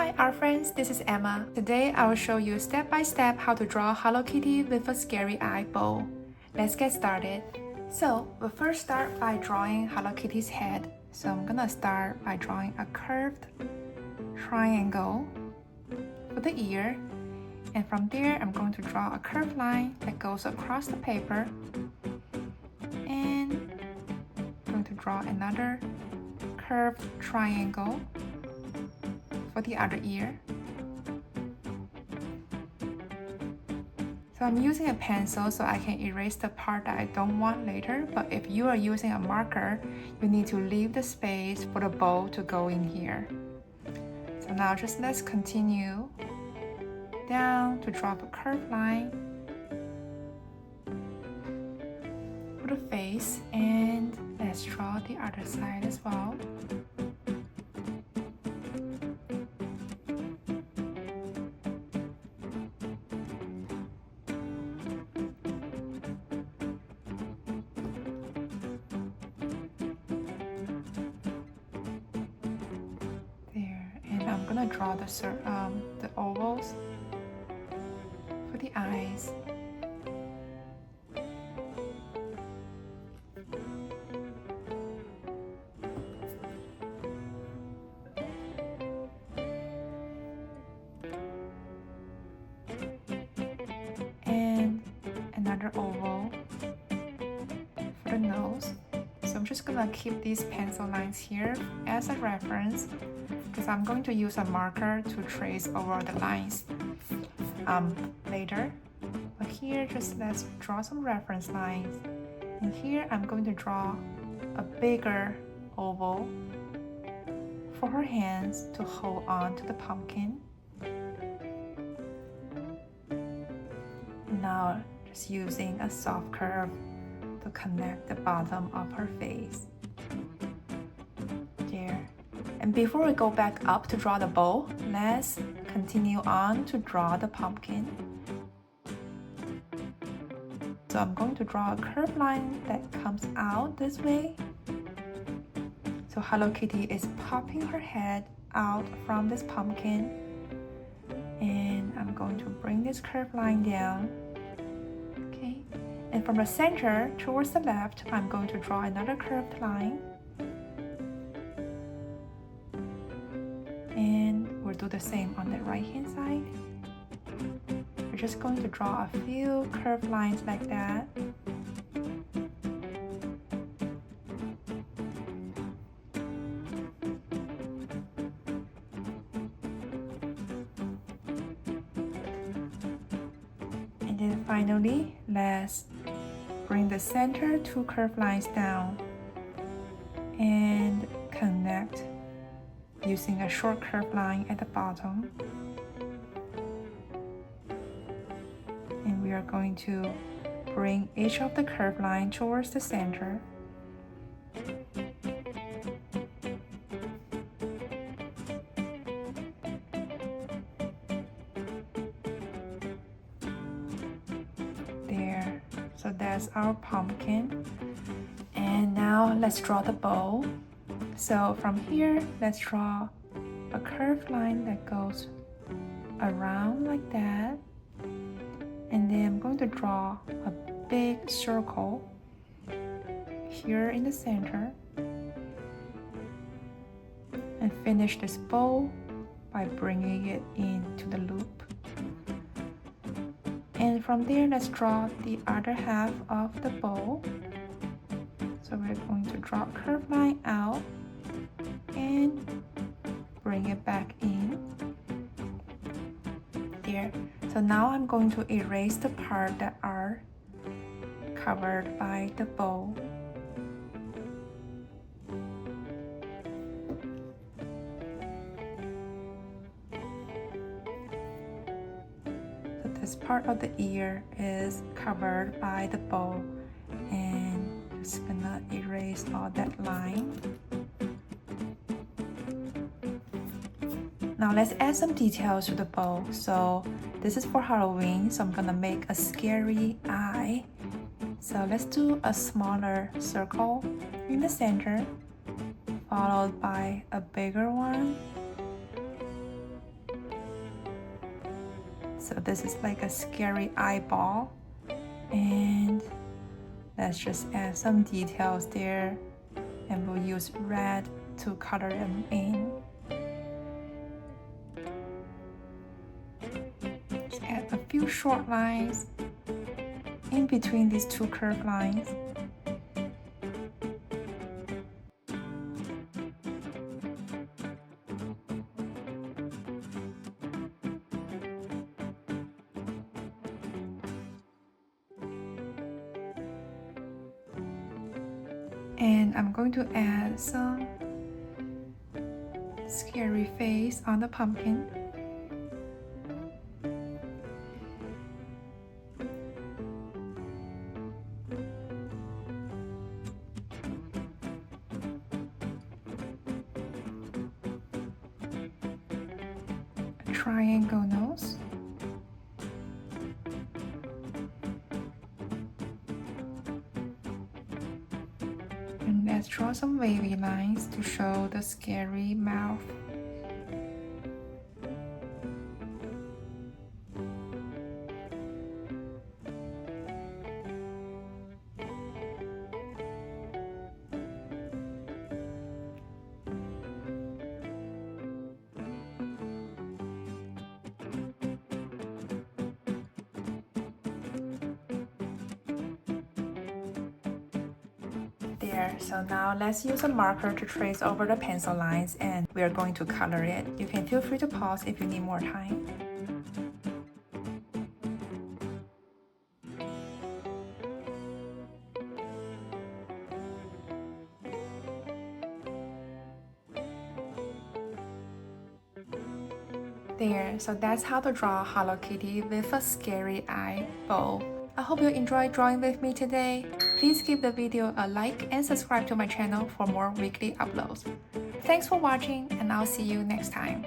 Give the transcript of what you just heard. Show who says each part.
Speaker 1: Hi, our friends, this is Emma. Today I will show you step by step how to draw Hello Kitty with a scary eye bow. Let's get started. So we'll first start by drawing Hello Kitty's head. So I'm gonna start by drawing a curved triangle for the ear. And from there, I'm going to draw a curved line that goes across the paper. And I'm going to draw another curved triangle for the other ear. So I'm using a pencil so I can erase the part that I don't want later, but if you are using a marker, you need to leave the space for the bow to go in here. So now just let's continue down to draw a curved line for the face, and let's draw the other side as well. I'm gonna draw the ovals for the eyes. And another oval for the nose. So I'm just gonna keep these pencil lines here as a reference, because I'm going to use a marker to trace over the lines later. But here, just let's draw some reference lines. And here I'm going to draw a bigger oval for her hands to hold on to the pumpkin. Now just using a soft curve to connect the bottom of her face. There. And before we go back up to draw the bow, let's continue on to draw the pumpkin. So I'm going to draw a curved line that comes out this way. So Hello Kitty is popping her head out from this pumpkin. And I'm going to bring this curved line down. Okay. And from the center towards the left, I'm going to draw another curved line. And we'll do the same on the right hand side. We're just going to draw a few curved lines like that. And then finally, let's bring the center two curved lines down and connect using a short curved line at the bottom. And we are going to bring each of the curved line towards the center. There. So that's our pumpkin. And now let's draw the bow. So from here, let's draw a curved line that goes around like that. And then I'm going to draw a big circle here in the center. And finish this bow by bringing it into the loop. And from there, let's draw the other half of the bow. So we're going to draw a curved line out and bring it back in. There. So now I'm going to erase the part that are covered by the bow. So this part of the ear is covered by the bow, and just gonna erase all that line. Now let's add some details to the bow. So this is for Halloween, so I'm gonna make a scary eye. So let's do a smaller circle in the center, followed by a bigger one, So this is like a scary eyeball. And let's just add some details there. And we'll use red to color them in. Just add a few short lines in between these two curved lines. And I'm going to add some scary face on the pumpkin. A triangle nose. And let's draw some wavy lines to show the scary mouth. There, so now let's use a marker to trace over the pencil lines and we are going to color it. You can feel free to pause if you need more time. There, so that's how to draw Hello Kitty with a scary eye bow. I hope you enjoyed drawing with me today. Please give the video a like and subscribe to my channel for more weekly uploads. Thanks for watching and I'll see you next time.